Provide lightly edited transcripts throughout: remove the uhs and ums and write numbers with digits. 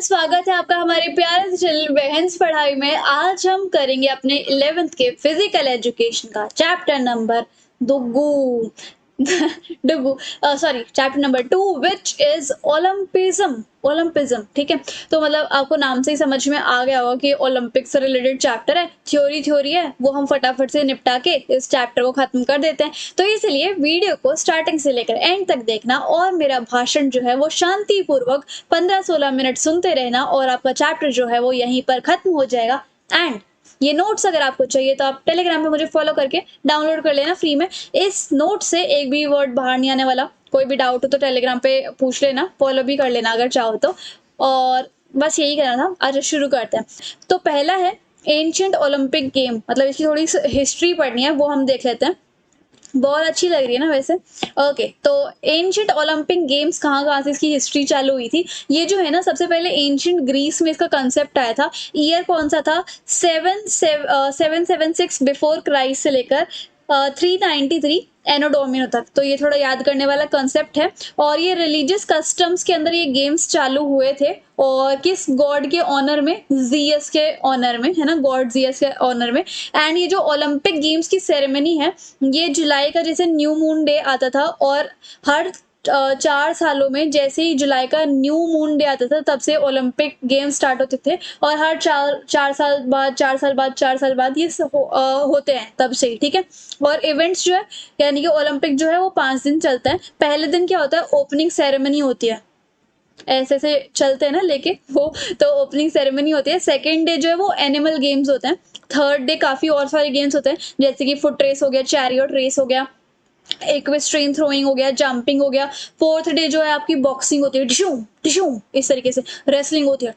Everyone, स्वागत है आपका हमारे प्यारे से चैनल बहन्स पढ़ाई में। आज हम करेंगे अपने 11th के फिजिकल एजुकेशन का चैप्टर नंबर दुगु डुगु sorry chapter number 2 which is Olympism. ठीक है, तो मतलब आपको नाम से ही समझ में आ गया होगा कि ओलंपिक से रिलेटेड चैप्टर है, थ्योरी है, वो हम फटाफट से निपटा के इस चैप्टर को खत्म कर देते हैं। तो इसलिए वीडियो को स्टार्टिंग से लेकर एंड तक देखना और मेरा भाषण जो है वो शांतिपूर्वक 15-16 मिनट सुनते रहना और आपका चैप्टर जो है वो यहीं पर खत्म हो जाएगा। एंड ये नोट्स अगर आपको चाहिए तो आप टेलीग्राम पे मुझे फॉलो करके डाउनलोड कर लेना फ्री में। इस नोट से एक भी वर्ड बाहर नहीं आने वाला। कोई भी डाउट हो तो टेलीग्राम पे पूछ लेना, फॉलो भी कर लेना अगर चाहो तो। और बस यही करना था। आज शुरू करते हैं। तो पहला है एंशिएंट ओलंपिक गेम, मतलब इसकी थोड़ी हिस्ट्री पढ़नी है, वो हम देख लेते हैं। बहुत अच्छी लग रही है ना वैसे। ओके, तो एंशिएंट ओलंपिक गेम्स कहाँ से इसकी हिस्ट्री चालू हुई थी। ये जो है ना, सबसे पहले एंशिएंट ग्रीस में इसका कंसेप्ट आया था। ईयर कौन सा था? 776 बिफोर क्राइस्ट से लेकर 393 एनो डोमिनो तक। तो ये थोड़ा याद करने वाला कंसेप्ट है। और ये रिलीजियस कस्टम्स के अंदर ये गेम्स चालू हुए थे। और किस गॉड के ऑनर में? जियस के ऑनर में, है ना, गॉड जियस के ऑनर में। एंड ये जो ओलंपिक गेम्स की सेरेमनी है, ये जुलाई का जैसे न्यू मून डे आता था, और हर 4 सालों में जैसे ही जुलाई का न्यू मून डे आता था तब से ओलंपिक गेम्स स्टार्ट होते थे। और हर चार साल बाद ये होते हैं तब से ही। ठीक है, और इवेंट्स जो है यानी कि ओलंपिक जो है वो 5 दिन चलता है। पहले दिन क्या होता है? ओपनिंग सेरेमनी होती है, ऐसे ऐसे चलते हैं ना लेके वो, तो ओपनिंग सेरेमनी होती है। सेकेंड डे जो है वो एनिमल गेम्स होते हैं। थर्ड डे काफी और सारे गेम्स होते हैं, जैसे कि फुट रेस हो गया, चैरियट रेस हो गया, इक्वेस्ट्रियन थ्रोइंग हो गया, जंपिंग हो गया। फोर्थ डे जो है आपकी बॉक्सिंग होती है, टिशू टिशू इस तरीके से। रेसलिंग होती है।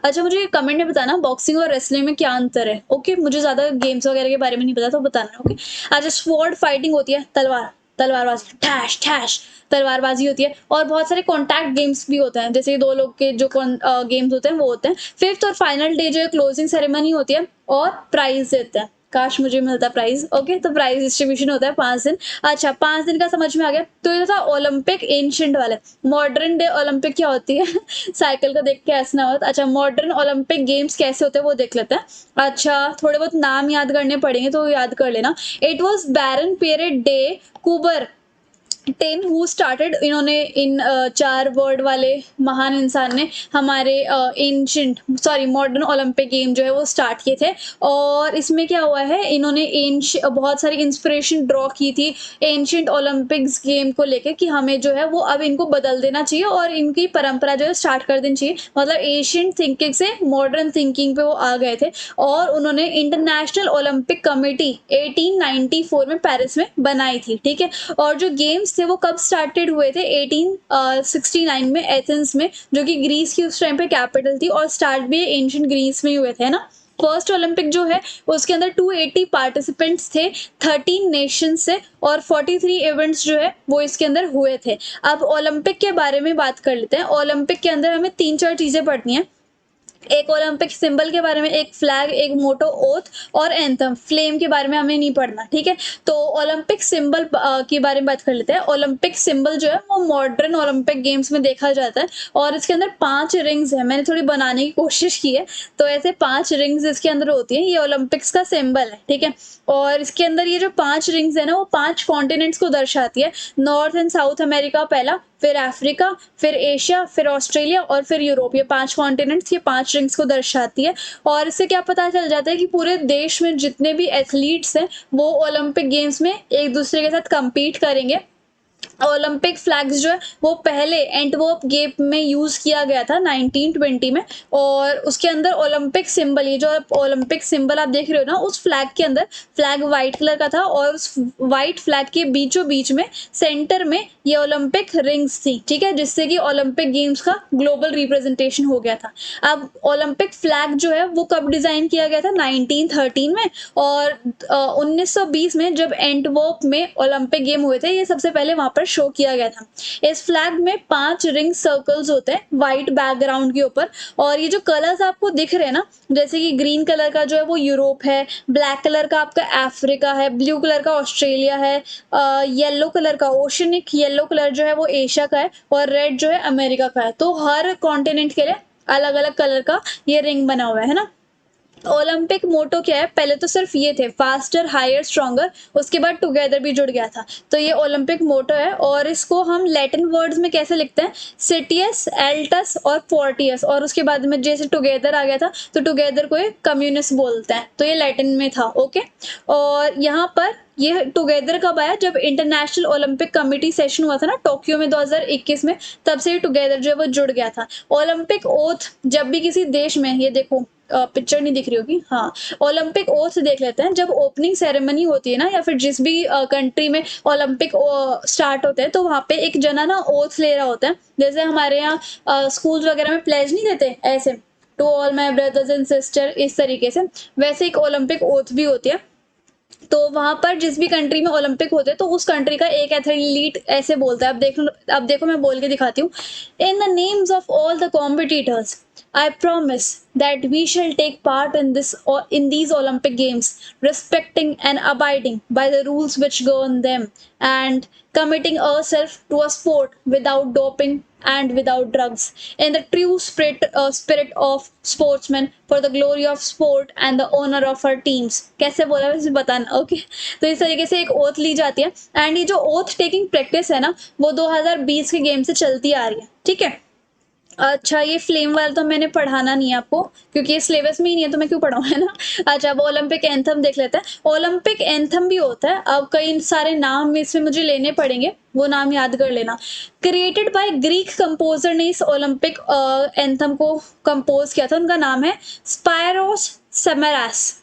अच्छा, मुझे कमेंट में बताना बॉक्सिंग और रेसलिंग में क्या अंतर है। ओके, मुझे ज्यादा गेम्स वगैरह के बारे में नहीं पता, तो बताना। ओके, अच्छा, स्वॉर्ड फाइटिंग होती है, तलवारबाजी, ठैश ठैश तलवारबाजी होती है। और बहुत सारे कॉन्टैक्ट गेम्स भी होते हैं, जैसे 2 लोग के जो गेम्स होते हैं वो होते हैं। फिफ्थ और फाइनल डे जो है क्लोजिंग सेरेमनी होती है और प्राइज देते हैं। काश मुझे मिलता प्राइज। ओके, तो प्राइज डिस्ट्रीब्यूशन होता है 5 दिन। अच्छा, 5 दिन का समझ में आ गया। तो ये था ओलंपिक एंशिएंट वाले। मॉडर्न डे ओलंपिक क्या होती है? साइकिल को देख के ऐसा ना हो। अच्छा, मॉडर्न ओलंपिक गेम्स कैसे होते हैं वो देख लेते हैं। अच्छा, थोड़े बहुत नाम याद करने पड़ेंगे तो याद कर लेना। It was baron Pierre de Coubertin 10 who started. इन्होंने इन 4 वर्ड वाले महान इंसान ने हमारे ancient sorry modern Olympic game जो है वो स्टार्ट किए थे। और इसमें क्या हुआ है, इन्होंने बहुत सारी इंस्पिरेशन ड्रॉ की थी एंशिएंट ओलंपिक्स गेम को लेकर कि हमें जो है वो अब इनको बदल देना चाहिए और इनकी परंपरा जो है स्टार्ट कर देनी चाहिए। मतलब एशियंट थिंकिंग से मॉडर्न थिंकिंग पे वो आ गए थे। और उन्होंने इंटरनेशनल ओलंपिक कमेटी 1894 में पेरिस में बनाई थी। ठीक है, और जो गेम्स थे वो कब स्टार्टेड हुए थे? 1869 में एथेंस में, जो कि ग्रीस की उस टाइम पे कैपिटल थी। और स्टार्ट भी एंशिएंट ग्रीस में ही हुए थे ना। फर्स्ट ओलंपिक जो है उसके अंदर 280 पार्टिसिपेंट्स थे 13 नेशन से, और 43 इवेंट्स जो है वो इसके अंदर हुए थे। अब ओलंपिक के बारे में बात कर लेते हैं। ओलंपिक के अंदर हमें 3-4 चीजें पढ़नी है। एक ओलंपिक सिंबल के बारे में, एक फ्लैग, एक मोटो, ओथ और एंथम। फ्लेम के बारे में हमें नहीं पढ़ना। ठीक है, तो ओलंपिक सिंबल के बारे में बात कर लेते हैं। ओलंपिक सिंबल जो है वो मॉडर्न ओलंपिक गेम्स में देखा जाता है और इसके अंदर 5 रिंग्स है। मैंने थोड़ी बनाने की कोशिश की है, तो ऐसे 5 रिंग्स इसके अंदर होती है। ये ओलंपिक्स का सिंबल है। ठीक है, और इसके अंदर ये जो 5 रिंग्स है ना, वो 5 कॉन्टिनेंट्स को दर्शाती है। नॉर्थ एंड साउथ अमेरिका पहला, फिर अफ्रीका, फिर एशिया, फिर ऑस्ट्रेलिया और फिर यूरोप। ये 5 कॉन्टिनेंट्स ये 5 रिंग्स को दर्शाती है। और इससे क्या पता चल जाता है कि पूरे देश में जितने भी एथलीट्स हैं वो ओलंपिक गेम्स में एक दूसरे के साथ compete करेंगे। ओलंपिक फ्लैग्स जो है वो पहले एंटवर्प गेम में यूज किया गया था 1920 में। और उसके अंदर ओलंपिक सिंबल, ये जो ओलंपिक सिंबल आप देख रहे हो ना, उस फ्लैग के अंदर, फ्लैग व्हाइट कलर का था और उस व्हाइट फ्लैग के बीचों बीच में सेंटर में ये ओलंपिक रिंग्स थी। ठीक है, जिससे कि ओलंपिक गेम्स का ग्लोबल रिप्रेजेंटेशन हो गया था। अब ओलंपिक फ्लैग जो है वो कब डिजाइन किया गया था? 1913 में। और 1920 में जब एंटवर्प में ओलंपिक गेम हुए थे, ये सबसे पहले वहां पर ऊपर शो किया गया था। इस फ्लैग में 5 रिंग सर्कल्स होते हैं व्हाइट बैकग्राउंड के ऊपर, और ये जो कलर्स आपको दिख रहे हैं ना, जैसे कि ग्रीन कलर का जो है वो यूरोप है, ब्लैक कलर का आपका अफ्रीका है, ब्लू कलर का ऑस्ट्रेलिया है, येलो कलर का ओशनिक येलो कलर जो है वो एशिया का है, और रेड जो है अमेरिका का है। तो हर कॉन्टिनेंट के लिए अलग अलग कलर का ये रिंग बना हुआ है ना। ओलंपिक मोटो क्या है, पहले तो सिर्फ ये थे फास्टर हायर स्ट्रॉन्गर, उसके बाद टुगेदर भी जुड़ गया था। तो ये ओलंपिक मोटो है, और इसको हम लैटिन वर्ड्स में कैसे लिखते हैं, सिटियस, एल्टस और फोर्टियस, और उसके बाद में जैसे टुगेदर आ गया था तो टुगेदर को एक कम्युनिस्ट बोलते हैं, तो ये लैटिन में था। ओके, और यहाँ पर ये टुगेदर कब आया, जब इंटरनेशनल ओलंपिक कमेटी सेशन हुआ था ना टोक्यो में 2021 में, तब से ये टुगेदर जो है वो जुड़ गया था। ओलंपिक ओथ, जब भी किसी देश में, ये देखो पिक्चर नहीं दिख रही होगी, हाँ, ओलंपिक ओथ देख लेते हैं। जब ओपनिंग सेरेमनी होती है ना, या फिर जिस भी कंट्री में ओलंपिक स्टार्ट होते हैं, तो वहाँ पे एक जना ना ओथ ले रहा होता है, जैसे हमारे यहाँ स्कूल वगैरह में प्लेज नहीं देते ऐसे, to all my brothers and sister, इस तरीके से, वैसे एक ओलंपिक ओथ भी होती है। तो वहां पर जिस भी कंट्री में ओलंपिक होते हैं तो उस कंट्री का एक एथलीट ऐसे बोलता है, अब देखो मैं बोल के दिखाती हूँ। In the names of all the competitors I promise that we shall take part in these Olympic Games, respecting and abiding by the rules which govern them, and committing ourselves to a sport without doping and without drugs, in the true spirit of sportsmen, for the glory of sport and the honor of our teams। कैसे बोला वैसे बताना। Okay, तो इस तरीके से एक oath ली जाती है, एंड ये जो ओथ टेकिंग प्रैक्टिस है ना, वो 2020 के गेम से चलती आ रही है। ठीक है, अच्छा, ये फ्लेम वाला तो मैंने पढ़ाना नहीं है आपको, क्योंकि ये सिलेबस में ही नहीं है, तो मैं क्यों पढ़ाऊँ, है ना। अच्छा, अब ओलंपिक एंथम देख लेते हैं। ओलंपिक एंथम भी होता है, अब कई सारे नाम इसमें मुझे लेने पड़ेंगे, वो नाम याद कर लेना। क्रिएटेड बाय ग्रीक कंपोजर ने इस ओलंपिक एंथम को कंपोज किया था, उनका नाम है स्पायरोस सेमेरास।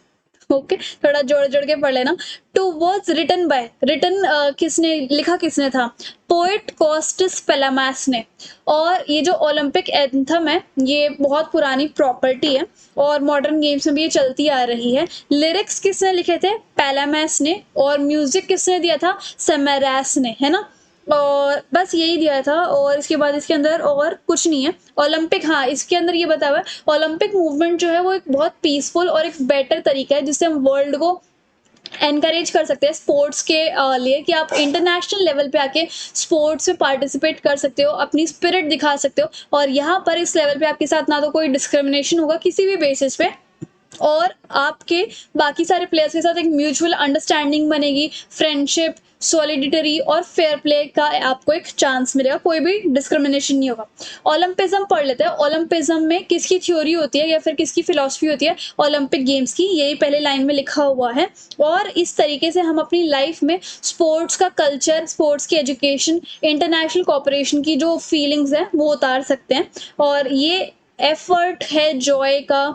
ओके, थोड़ा जोड़ जोड़ के पढ़ लेना। टू वर्ड्स रिटन बाय, किसने लिखा, किसने था, पोएट कॉस्टस पेलामास ने। और ये जो ओलंपिक एंथम है ये बहुत पुरानी प्रॉपर्टी है, और मॉडर्न गेम्स में भी ये चलती आ रही है। लिरिक्स किसने लिखे थे, पेलामास ने, और म्यूजिक किसने दिया था, सेमेरास ने, है ना। और बस यही दिया था, और इसके बाद इसके अंदर और कुछ नहीं है। ओलंपिक, हाँ, इसके अंदर ये बताया हुआ है, ओलंपिक मूवमेंट जो है वो एक बहुत पीसफुल और एक बेटर तरीका है जिससे हम वर्ल्ड को एनकरेज कर सकते हैं स्पोर्ट्स के लिए, कि आप इंटरनेशनल लेवल पे आके स्पोर्ट्स में पार्टिसिपेट कर सकते हो, अपनी स्पिरिट दिखा सकते हो, और यहाँ पर इस लेवल पे आपके साथ ना तो कोई डिस्क्रिमिनेशन होगा किसी भी बेसिस पे, और आपके बाकी सारे प्लेयर्स के साथ एक म्यूचुअल अंडरस्टैंडिंग बनेगी, फ्रेंडशिप, सॉलिडिटरी और फेयर प्ले का आपको एक चांस मिलेगा, कोई भी डिस्क्रिमिनेशन नहीं होगा। ओलंपिज्म पढ़ लेते हैं। ओलंपिज्म में किसकी थ्योरी होती है या फिर किसकी फिलॉसफी होती है, ओलंपिक गेम्स की, यही पहले लाइन में लिखा हुआ है। और इस तरीके से हम अपनी लाइफ में स्पोर्ट्स का कल्चर, स्पोर्ट्स की एजुकेशन, इंटरनेशनल कोऑपरेशन की जो फीलिंग्स है वो उतार सकते हैं, और ये एफर्ट है जॉय का,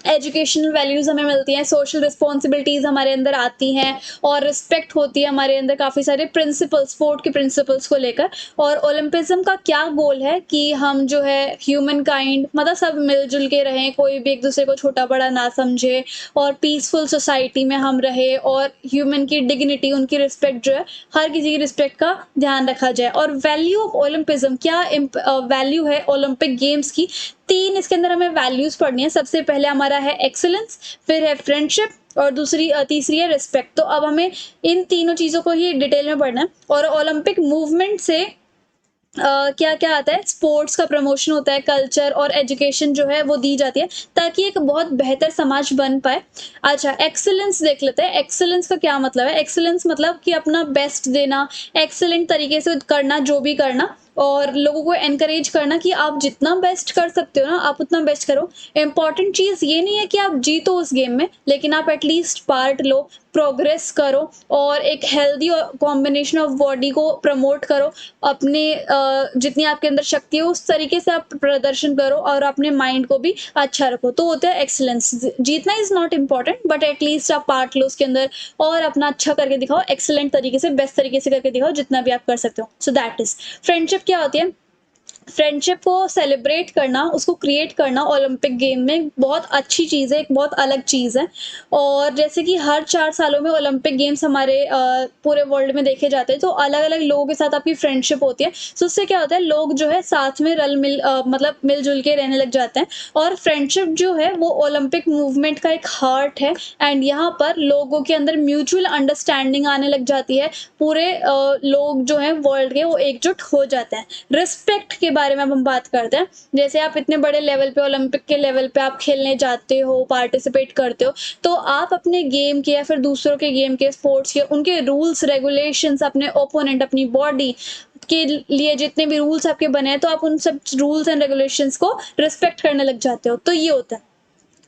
एजुकेशनल वैल्यूज हमें मिलती हैं, सोशल रिस्पॉन्सिबिलिटीज हमारे अंदर आती हैं, और रिस्पेक्ट होती है हमारे अंदर, काफ़ी सारे प्रिंसिपल्स, स्पोर्ट के प्रिंसिपल्स को लेकर। और ओलंपिज्म का क्या गोल है कि हम जो है ह्यूमन काइंड, मतलब सब मिलजुल के रहें, कोई भी एक दूसरे को छोटा बड़ा ना समझे, और पीसफुल सोसाइटी में हम रहे, और ह्यूमन की डिग्निटी, उनकी रिस्पेक्ट जो है, हर किसी की रिस्पेक्ट का ध्यान रखा जाए। और वैल्यू ऑफ ओलंपिज्म, क्या वैल्यू है ओलंपिक गेम्स की, 3 इसके अंदर हमें वैल्यूज पढ़नी है। सबसे पहले हमारा है एक्सीलेंस, फिर है फ्रेंडशिप, और तीसरी है रिस्पेक्ट। तो अब हमें इन तीनों चीज़ों को ही डिटेल में पढ़ना है। और ओलंपिक मूवमेंट से क्या क्या आता है, स्पोर्ट्स का प्रमोशन होता है, कल्चर और एजुकेशन जो है वो दी जाती है, ताकि एक बहुत बेहतर समाज बन पाए। अच्छा, एक्सीलेंस देख लेते हैं। एक्सीलेंस का क्या मतलब है, एक्सीलेंस मतलब कि अपना बेस्ट देना, एक्सीलेंट तरीके से करना जो भी करना, और लोगों को एनकरेज करना कि आप जितना बेस्ट कर सकते हो ना, आप उतना बेस्ट करो। इंपॉर्टेंट चीज़ ये नहीं है कि आप जीतो उस गेम में, लेकिन आप एटलीस्ट पार्ट लो, प्रोग्रेस करो, और एक हेल्दी कॉम्बिनेशन ऑफ बॉडी को प्रमोट करो, अपने जितनी आपके अंदर शक्ति है उस तरीके से आप प्रदर्शन करो, और अपने माइंड को भी अच्छा रखो। तो होता है एक्सीलेंस। जीतना is not important, but at least आप पार्ट लो उसके अंदर, और अपना अच्छा करके दिखाओ, एक्सीलेंट तरीके से, बेस्ट तरीके से करके दिखाओ, जितना भी आप कर सकते हो। So that is friendship. क्या होती है, फ्रेंडशिप को सेलिब्रेट करना, उसको क्रिएट करना ओलंपिक गेम में बहुत अच्छी चीज़ है, एक बहुत अलग चीज़ है। और जैसे कि हर 4 सालों में ओलंपिक गेम्स हमारे पूरे वर्ल्ड में देखे जाते हैं, तो अलग-अलग लोगों के साथ आपकी फ्रेंडशिप होती है। तो उससे क्या होता है, लोग जो है साथ में मतलब मिल-जुल के रहने लग जाते हैं। और फ्रेंडशिप जो है वो ओलंपिक मूवमेंट का एक हार्ट है, एंड यहाँ पर लोगों के अंदर म्यूचुअल अंडरस्टैंडिंग आने लग जाती है। पूरे लोग जो हैं वर्ल्ड के, वो एकजुट हो जाते हैं। रिस्पेक्ट के बारे में अब हम बात करते हैं। जैसे आप इतने बड़े लेवल पे, ओलंपिक के लेवल पे आप खेलने जाते हो, पार्टिसिपेट करते हो, तो आप अपने गेम के या फिर दूसरों के गेम के, स्पोर्ट्स के, उनके रूल्स रेगुलेशंस, अपने ओपोनेंट, अपनी बॉडी के लिए जितने भी रूल्स आपके बने हैं, तो आप उन सब रूल्स एंड रेगुलेशंस को रिस्पेक्ट करने लग जाते हो। तो ये होता है।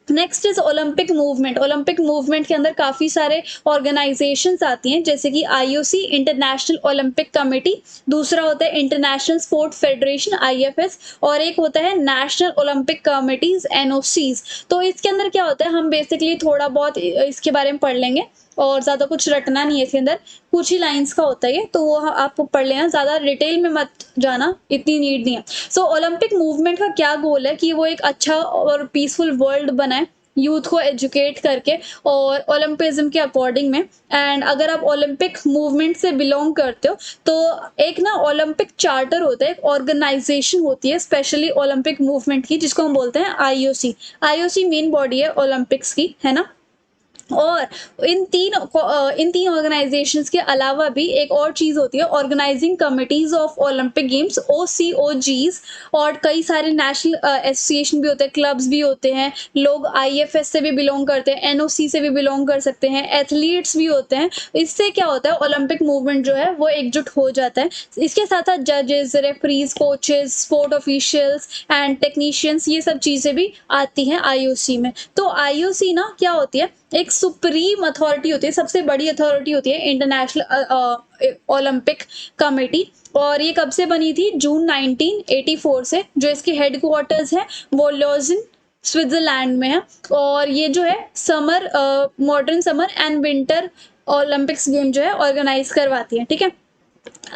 Next is Olympic movement. Olympic movement के अंदर काफ़ी सारे ऑर्गेनाइजेशंस आती हैं, जैसे कि आईओसी, इंटरनेशनल ओलंपिक कमेटी, दूसरा होता है इंटरनेशनल स्पोर्ट फेडरेशन आईएफएस, और एक होता है नेशनल ओलंपिक कमिटीज एनओसीज। तो इसके अंदर क्या होता है, हम बेसिकली थोड़ा बहुत इसके बारे में पढ़ लेंगे, और ज़्यादा कुछ रटना नहीं है इसके अंदर, कुछ ही लाइंस का होता है ये, तो वो आप पढ़ लेना, ज़्यादा डिटेल में मत जाना, इतनी नीड नहीं है। सो ओलंपिक मूवमेंट का क्या गोल है कि वो एक अच्छा और पीसफुल वर्ल्ड बनाए, यूथ को एजुकेट करके और ओलंपिज्म के अकॉर्डिंग में। एंड अगर आप ओलंपिक मूवमेंट से बिलोंग करते हो, तो एक ना ओलंपिक चार्टर होता है, एक ऑर्गेनाइजेशन होती है स्पेशली ओलंपिक मूवमेंट की, जिसको हम बोलते हैं आईओसी। आईओसी मेन बॉडी है ओलंपिक्स की, है ना। और इन तीन ऑर्गेनाइजेशंस के अलावा भी एक और चीज़ होती है, organising committees of Olympic games, OCOGs. और कई सारे नेशनल एसोसिएशन भी होते हैं, क्लब्स भी होते हैं, लोग आईएफएस से भी बिलोंग करते हैं, एनओसी से भी बिलोंग कर सकते हैं, एथलीट्स भी होते हैं। इससे क्या होता है, ओलंपिक मूवमेंट जो है वो एकजुट हो जाता है। इसके साथ साथ जजेस, referees, coaches, sport officials and technicians, ये सब चीज़ें भी आती हैं आईओसी में। तो आईओसी ना क्या होती है, एक सुप्रीम अथॉरिटी होती है, सबसे बड़ी अथॉरिटी होती है इंटरनेशनल ओलंपिक कमेटी। और ये कब से बनी थी, जून 1984 से। जो इसके हेडक्वार्टर्स है वो लॉजन स्विट्जरलैंड में है। और ये जो है summer, modern summer and winter Olympics game जो है ऑर्गेनाइज करवाती है, ठीक है।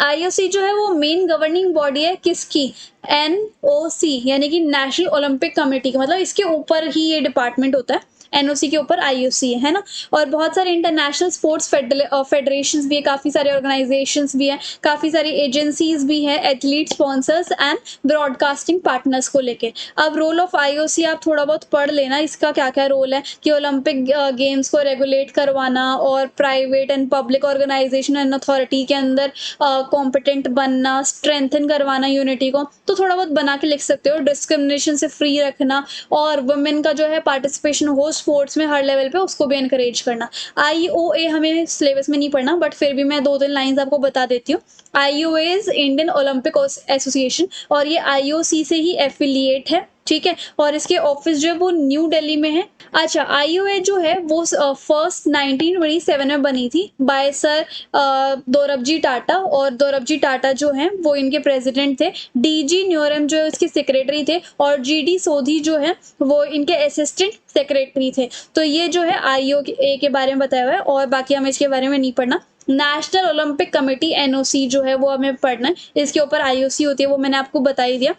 आईओसी जो है वो मेन गवर्निंग बॉडी है किसकी, एनओसी, यानी कि नेशनल ओलंपिक कमेटी का, मतलब इसके ऊपर ही ये डिपार्टमेंट होता है। एनओसी के ऊपर आईओसी है ना। और बहुत सारे इंटरनेशनल स्पोर्ट्स फेडरेशंस भी है, काफ़ी सारे ऑर्गेनाइजेशंस भी हैं, काफ़ी सारी एजेंसीज भी हैं, athlete sponsors and broadcasting partners को लेके। अब रोल ऑफ आईओसी आप थोड़ा बहुत पढ़ लेना, इसका क्या क्या रोल है, कि ओलंपिक गेम्स को रेगुलेट करवाना, और private and public organisation and authority के अंदर कॉम्पिटेंट बनना, स्ट्रेंथन करवाना यूनिटी को। तो थोड़ा बहुत बना के लिख सकते हो, डिस्क्रिमिनेशन से फ्री रखना, और वुमेन का जो है पार्टिसिपेशन हो स्पोर्ट्स में हर लेवल पे, उसको भी एनकरेज करना। आईओए हमें सिलेबस में नहीं पढ़ना, बट फिर भी मैं 2-3 लाइंस आपको बता देती हूँ। IOA is Indian Olympic association, और ये आईओसी से ही एफिलिएट है, ठीक है। और इसके ऑफिस जो है वो न्यू दिल्ली में है। अच्छा, आईओए जो है वो फर्स्ट 1927 में बनी थी बाय सर दोरबजी टाटा, और दोरबजी टाटा जो हैं वो इनके प्रेसिडेंट थे। डीजी न्योरम जो है इसके सेक्रेटरी थे, और जीडी सोधी जो है वो इनके असिस्टेंट सेक्रेटरी थे। तो ये जो है आईओए के बारे में बताया हुआ है, और बाकी हमें इसके बारे में नहीं पढ़ना। नेशनल ओलंपिक कमेटी एनओसी जो है वो हमें पढ़ना है, इसके ऊपर आईओसी होती है, वो मैंने आपको बता ही दिया।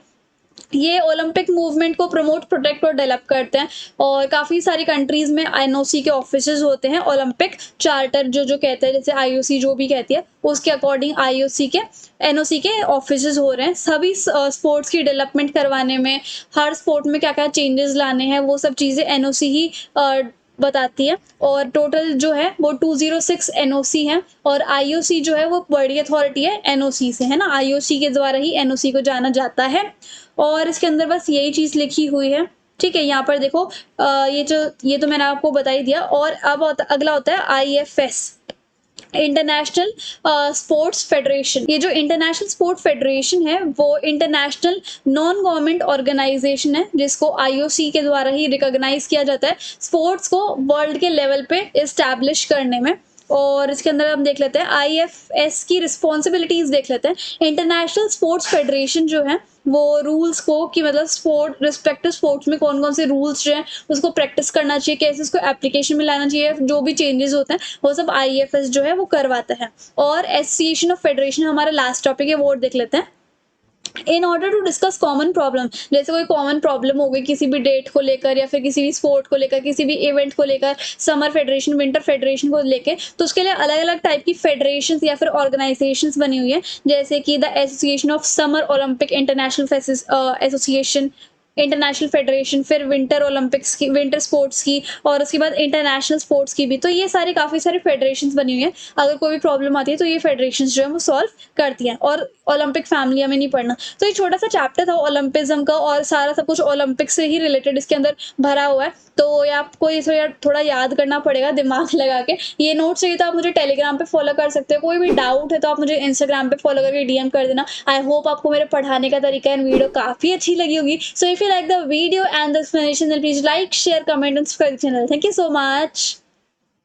ये ओलंपिक मूवमेंट को प्रमोट, प्रोटेक्ट और डेवलप करते हैं, और काफ़ी सारी कंट्रीज में एनओसी के ऑफिसेज होते हैं। ओलंपिक चार्टर जो कहते हैं, जैसे आईओसी जो भी कहती है, उसके अकॉर्डिंग आईओसी के, एनओसी के ऑफिसेज हो रहे हैं। सभी स्पोर्ट्स की डेवलपमेंट करवाने में, हर स्पोर्ट में क्या क्या चेंजेस लाने हैं, वो सब चीज़ें एनओसी ही बताती है। और टोटल जो है वो 206 एनओसी है, और आईओसी जो है वो बड़ी अथॉरिटी है एनओसी से, है ना। आईओसी के द्वारा ही एनओसी को जाना जाता है। और इसके अंदर बस यही चीज़ लिखी हुई है, ठीक है। यहाँ पर देखो, ये तो मैंने आपको बता ही दिया। और अब अगला होता है आईएफएस, इंटरनेशनल स्पोर्ट्स फेडरेशन। ये जो इंटरनेशनल स्पोर्ट फेडरेशन है वो इंटरनेशनल नॉन गवर्नमेंट ऑर्गेनाइजेशन है, जिसको आईओसी के द्वारा ही रिकॉग्नाइज किया जाता है स्पोर्ट्स को वर्ल्ड के लेवल पे इस्टेब्लिश करने में। और इसके अंदर हम देख लेते हैं आईएफएस की रिस्पॉन्सिबिलिटीज देख लेते हैं। इंटरनेशनल स्पोर्ट्स फेडरेशन जो है वो रूल्स को, कि मतलब स्पोर्ट, रिस्पेक्टिव स्पोर्ट्स में कौन कौन से रूल्स जो हैं उसको प्रैक्टिस करना चाहिए, कैसे उसको एप्लीकेशन में लाना चाहिए, जो भी चेंजेस होते हैं वो सब आईएफएस जो है वो करवाता है। और एसोसिएशन ऑफ फेडरेशन हमारा लास्ट टॉपिक है, वो देख लेते हैं। In order to discuss common problem, जैसे कोई कॉमन प्रॉब्लम हो गई किसी भी डेट को लेकर या फिर किसी भी स्पोर्ट को लेकर, किसी भी इवेंट को लेकर, समर फेडरेशन, विंटर फेडरेशन को लेके, तो उसके लिए अलग अलग टाइप की फेडरेशन या फिर ऑर्गेनाइजेशन बनी हुई है, जैसे कि the association of summer Olympic international association, international federation, फिर विंटर ओलंपिक्स की, विंटर स्पोर्ट्स की, और उसके बाद इंटरनेशनल स्पोर्ट्स की भी। तो ये सारी काफ़ी सारी फेडरेशंस बनी हुई हैं। अगर कोई भी प्रॉब्लम आती है तो ये फेडरेशंस जो है वो सॉल्व करती हैं। और ओलंपिक फैमिली हमें नहीं पढ़ना। तो ये छोटा सा चैप्टर था ओलंपिज्म का, और सारा सब कुछ ओलंपिक से ही रिलेटेड इसके अंदर भरा हुआ है। तो ये आपको ये थोड़ा याद करना पड़ेगा दिमाग लगा के। ये नोट्स चाहिए तो आप मुझे टेलीग्राम पे फॉलो कर सकते हो। कोई भी डाउट है तो आप मुझे इंस्टाग्राम पे फॉलो करके डीएम कर देना। आई होप आपको मेरे पढ़ाने का तरीका एंड वीडियो काफ़ी अच्छी लगी होगी। So if you like the video and the explanation, then please like, share, comment and subscribe the channel. Thank you so much.